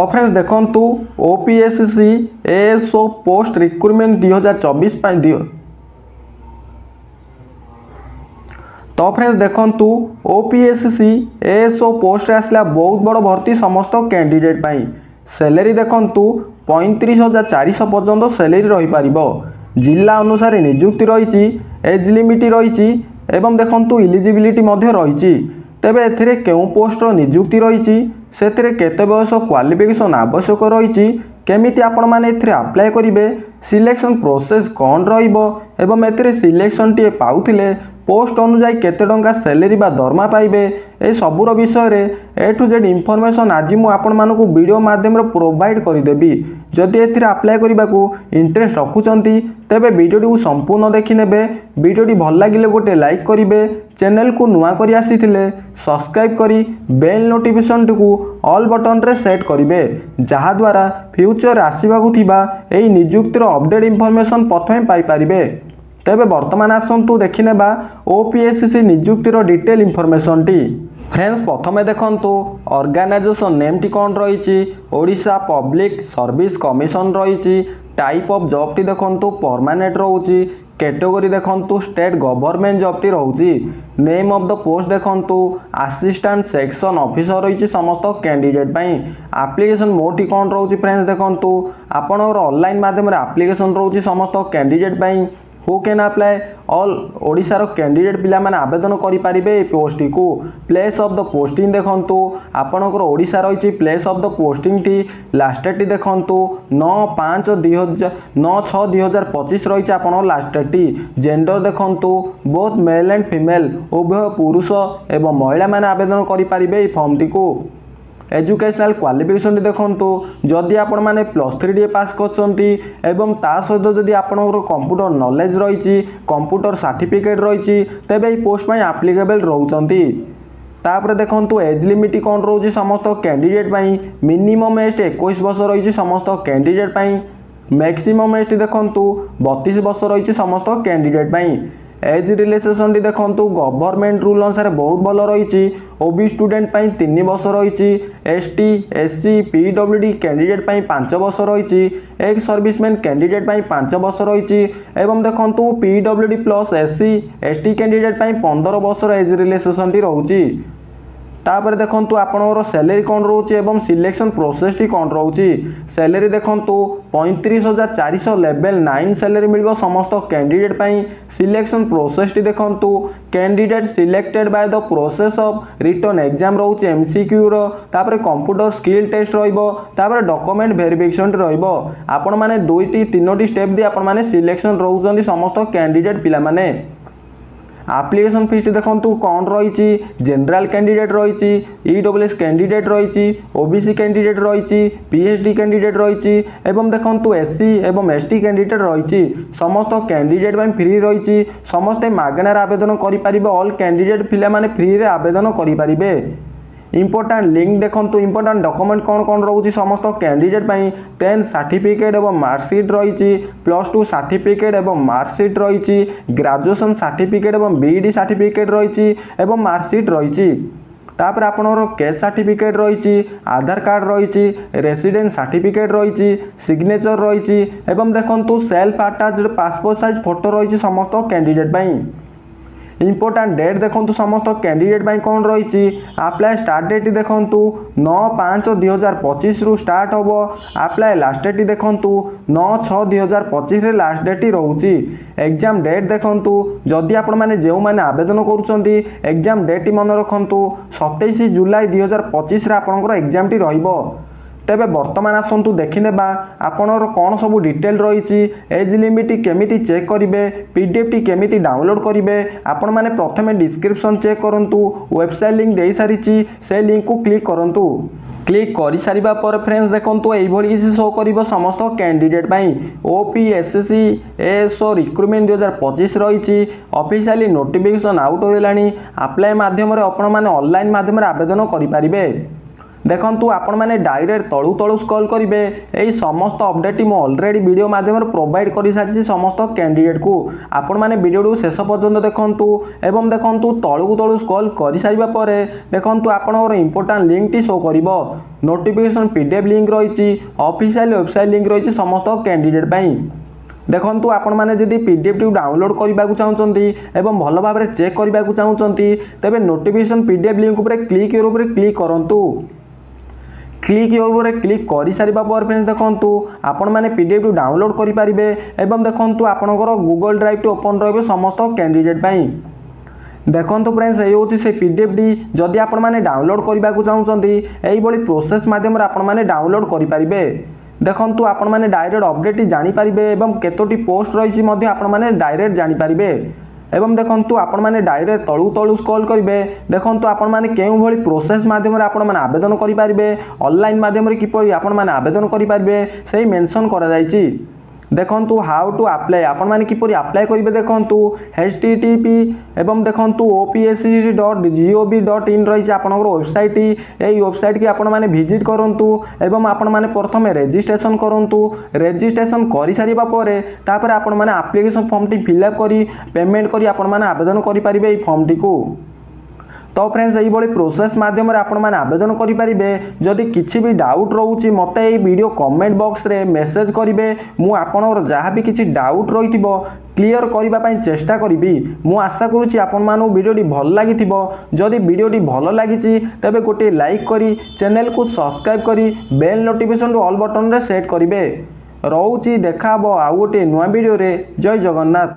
तो फ्रेंड्स देखंतु OPSC ASO post recruitment 2024 पाई दियो। तो फ्रेंड्स देखंतु ओपीएससी एएसओ पोस्ट आसला बहुत बड़ भर्ती समस्त कैंडिडेट पाई। सैलरी देखंतु 35,400 पर्यंत सैलरी रही पारिबो। जिला अनुसार नियुक्ति रही, एज लिमिट रही एवं देखंतु इलिजिबिलिटी मध्य रही। तेबे एथिरे केउ पोस्टर नियुक्ति रही, सेथिरे केते बयस क्वालिफिकेशन आवश्यक रही, केमिति आपण माने एथिरे अप्लाई करिवे, सिलेक्शन प्रोसेस कौन रहिबो एवं एथिरे सिलेक्शन टी पाउथिले पोस्ट अनुसार केते टंका सैलरी बा दरमा पाइबे, ए सबुर विषय रे ए टू जेड इनफॉरमेशन आज मु आपण मानकु वीडियो माध्यम रे प्रोवाइड करिदेबी। जदि एथिरे अप्लाई करिबाकू इंटरेस्ट रखुचंती तेबे वीडियोटी को संपूर्ण देखि नेबे। वीडियोटी भल लागिले गोटे लाइक करिवे, चैनल को नुआ करी आसीथिले सब्सक्राइब करी बेल नोटिफिकेशन को ऑल बटन रे सेट करिवे, जहा द्वारा फ्यूचर आसीबाकू थिबा एई नियुक्तिर अपडेट इनफॉरमेशन प्रथमे पाई परिबे। तेबे वर्तमान आसंतु देखिनेबा ओपीएससी नियुक्तिर डिटेल इनफॉरमेशन टी। फ्रेंड्स प्रथमे देखंतु ऑर्गेनाइजेशन नेम टी कौन रही, ओडिशा पब्लिक सर्विस कमिशन रही। टाइप ऑफ जॉब टी देखंतु परमानेंट रहउची। कैटेगरी देखंतु स्टेट गवर्नमेंट जॉब टी रहउची। नेम ऑफ द पोस्ट देखंतु असिस्टेंट सेक्शन ऑफिसर रही समस्त कैंडिडेट पाई। एप्लीकेशन मोड टी कौन रहउची फ्रेंड्स देखंतु आपनर ऑनलाइन माध्यम रे एप्लीकेशन रहउची समस्त कैंडिडेट पाई। हु कैन अप्लाई ऑल ओडिशार कैंडिडेट पिला माने आवेदन करि परिबे पोस्ट को। प्लेस ऑफ द पोस्टिंग देखंतु आपनकर ओडिशा रही। प्लेस ऑफ द पोस्टिंग टी लास्ट डेट टी देखंतु 9/6/2025 रही आपन लास्ट डेट टी। जेंडर देखंतु बोथ मेल एंड फीमेल उभय पुरुष एवं महिला माने आवेदन करि परिबे फॉर्म टी को। एजुकेशनल क्वालिफिकेशन देखंतु जदि आपण माने +3 पास करछंती एवं ता सहित जदि आपनकर कंप्यूटर नॉलेज रही, कंप्यूटर सर्टिफिकेट रही, तेबे ई पोस्ट में एप्लीकेबल रहउचंती। तापर देखंतु एज लिमिट कौन रोची समस्त कैंडिडेट पाई। मिनिमम एज 21 वर्ष रही समस्त कैंडिडेट पाई। मैक्सिमम एज देखंतु 32 वर्ष रही समस्त कैंडिडेट पाई। एज रिलैक्सेशन टी देखंतु गवर्नमेंट रूल अनुसार बहुत भल रही। ओबी स्टूडेंट पाई 3 वर्ष रही। एसटी एससी पीडब्ल्यूडी कैंडिडेट पाई 5 वर्ष रही। एक्स सर्विसमैन कैंडिडेट पाई 5 वर्ष रही एवं देखंतु PWD plus SC ST candidate पाई 15 वर्ष एज रिलैक्सेशन टी रहउची। तापर देखंतु आपनकर सैलरी कौन रोची एवं सिलेक्शन प्रोसेस टी कौन रोची। सैलरी देखंतु 35,400 लेवल 9 सैलरी मिलबो समस्त कैंडिडेट पाई। सिलेक्शन प्रोसेस टी देखंतु candidate selected by the process of written exam रोची एमसीक्यू रो। तापर कंप्यूटर स्किल टेस्ट रहइबो। तापर डॉक्यूमेंट वेरिफिकेशन रहइबो। आपण माने 2-3 स्टेप दि आपण माने सिलेक्शन रहउचंदी समस्त कैंडिडेट पिला माने। एप्लीकेशन फीस देखंतु कौन रही। जनरल कैंडिडेट रही, ईडब्ल्यूएस कैंडिडेट रही, ओबीसी कैंडिडेट रही, पीएचडी कैंडिडेट रही एवं देखंतु एससी एवं एसटी कैंडिडेट रही। समस्त कैंडिडेट में फ्री रही। समस्ते मागणार आवेदन करि परिबे। ऑल कैंडिडेट पिला माने फ्री रे आवेदन करि परिबे। इंपोर्टेंट लिंक देखंतु इंपोर्टेंट डॉक्यूमेंट कौन कौन रोची समस्त कैंडिडेट पाई। 10 सर्टिफिकेट एवं मार्कशीट रही। +2 सर्टिफिकेट एवं मार्कशीट रही। ग्रेजुएशन सर्टिफिकेट एवं बीईडी सर्टिफिकेट रही एवं मार्कशीट रही। तापर आपनर कैश सर्टिफिकेट रही, आधार कार्ड रही, रेसिडेंट सर्टिफिकेट रही, सिग्नेचर रही एवं देखंतु self attached passport size photo रही समस्त कैंडिडेट पाई। इंपोर्टेंट डेट देखंतु समस्त कैंडिडेट पाई कौन रही। अप्लाई स्टार्ट डेट देखंतु 9/5/2025 रु स्टार्ट होबो। अप्लाई लास्ट डेट देखंतु 9/6/2025 रे लास्ट डेट रहउची। एग्जाम डेट देखंतु जदि आपण माने जेउ माने आवेदन करूचंती एग्जाम डेट मन रखंतु 27 जुलाई 2025 रे आपनकर एग्जाम टी रहिबो। तेबे वर्तमान आसंतु देखिनेबा आपनर कौन सब डिटेल रही। एज लिमिट केमिति चेक करिवे, पीडीएफ टी केमिति डाउनलोड करिवे आपण माने प्रथमे डिस्क्रिप्शन चेक करंतु। वेबसाइट लिंक देई सारिची, से लिंक को क्लिक करंतु। क्लिक कर सारिबा पर फ्रेंड्स देखंतु एई भली किसी शो करिवो समस्त कैंडिडेट पाई। ओपीएससी एएसओ रिक्रुटमेंट 2025 रही। ऑफिशियली नोटिफिकेशन आउट होइलानी। अप्लाई माध्यम रे आपण माने ऑनलाइन माध्यम रे आवेदन करि परिबे। देखंतु आपण माने डायरेक्ट तळू तळू स्क्रॉल करिवे एई समस्त अपडेट मु ऑलरेडी वीडियो माध्यम प्रोवाइड कर सारी समस्त कैंडिडेट को आपण माने वीडियो शेष पर्यंत देखंतु एवं देखंतु तळू तळू स्क्रॉल कर सारिबा परे देखंतु आपनर इंपोर्टेंट लिंक टी शो करिवो नोटिफिकेशन पीडीएफ लिंक रही ऑफिशियल वेबसाइट लिंक रही समस्त कैंडिडेट पई देखंतु आपण माने जदि पीडीएफ टी डाउनलोड करबा को चाहउचंती एवं भलो भाबरे चेक करबा को चाहउचंती तबे नोटिफिकेशन पीडीएफ लिंक ऊपर क्लिक करंतु क्लिक ऊपर क्लिक कर सारिबा पर फ्रेंड्स देखंतु आपण माने पीडीएफ टी डाउनलोड करि परिबे एवं देखंतु आपनकर गूगल ड्राइव टी ओपन रहबे समस्त कैंडिडेट पई देखंतु फ्रेंड्स ए होची से पीडीएफ टी जदि आपण माने डाउनलोड करबा को चाहउचंती एई बळी प्रोसेस माध्यम रे आपण माने डाउनलोड करि परिबे देखंतु आपण माने डायरेक्ट अपडेट जानि परिबे एवं केतोटी पोस्ट रहिछि मध्ये आपण माने डायरेक्ट जानि परिबे एवं देखंतु आपण माने डायरेक्ट तळू तळू स्क्रॉल करिवे देखंतु आपण माने केउ भली प्रोसेस माध्यम रे आपण माने आवेदन करि परिबे ऑनलाइन माध्यम रे किपरि आपण माने आवेदन करि परिबे सेही मेंशन करा जायछि देखंतु हाउ टू अप्लाई आपण माने किपरि अप्लाई करिवे देखंतु http एवं देखंतु opsc.gov.in रही आपनकर वेबसाइट एई वेबसाइट की आपण माने विजिट करंतु एवं आपण माने प्रथमे रजिस्ट्रेशन करंतु रजिस्ट्रेशन करि सारिबा परे तापर आपण माने एप्लीकेशन फॉर्म टी फिल अप करी पेमेंट करी आपण माने आवेदन करि परिबे एई फॉर्म टी को तो फ्रेंड्स यही बड़ी प्रोसेस माध्यम आपण माने आवेदन करि परिबे जदि किछि भी डाउट रहउची मते एई वीडियो कमेंट बॉक्स रे मेसेज करिवे मु आपनर जहा भी किछि डाउट रहिथिबो क्लियर करबा पई चेष्टा करिबी मु आशा करूची आपण मानु वीडियोटी भल लागिथिबो जदि वीडियोटी भल लागिछि तबे गोटे लाइक करी चैनल को सब्सक्राइब करी बेल नोटिफिकेशन ऑल बटन रे सेट करिवे रहउची देखाबो आ गोटे नुवा वीडियो रे जय जगन्नाथ।